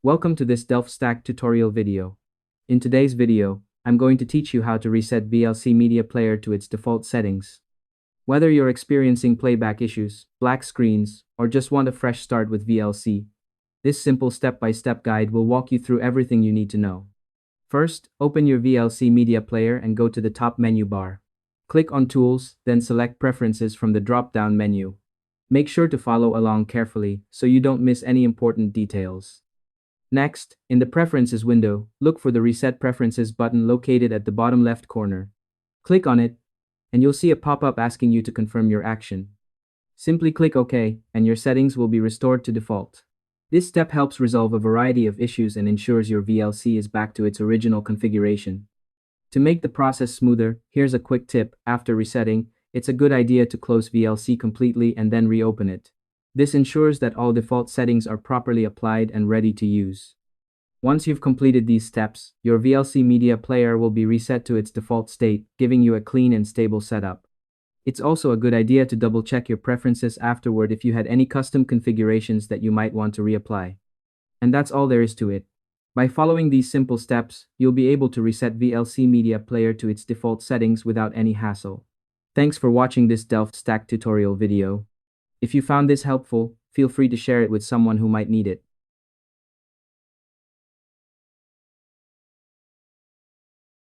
Welcome to this DelftStack tutorial video. In today's video, I'm going to teach you how to reset VLC Media Player to its default settings. Whether you're experiencing playback issues, black screens, or just want a fresh start with VLC, this simple step-by-step guide will walk you through everything you need to know. First, open your VLC Media Player and go to the top menu bar. Click on Tools, then select Preferences from the drop-down menu. Make sure to follow along carefully so you don't miss any important details. Next, in the Preferences window, look for the Reset Preferences button located at the bottom left corner. Click on it, and you'll see a pop-up asking you to confirm your action. Simply click OK, and your settings will be restored to default. This step helps resolve a variety of issues and ensures your VLC is back to its original configuration. To make the process smoother, here's a quick tip. After resetting, it's a good idea to close VLC completely and then reopen it. This ensures that all default settings are properly applied and ready to use. Once you've completed these steps, your VLC Media Player will be reset to its default state, giving you a clean and stable setup. It's also a good idea to double-check your preferences afterward if you had any custom configurations that you might want to reapply. And that's all there is to it. By following these simple steps, you'll be able to reset VLC Media Player to its default settings without any hassle. Thanks for watching this DelftStack tutorial video. If you found this helpful, feel free to share it with someone who might need it.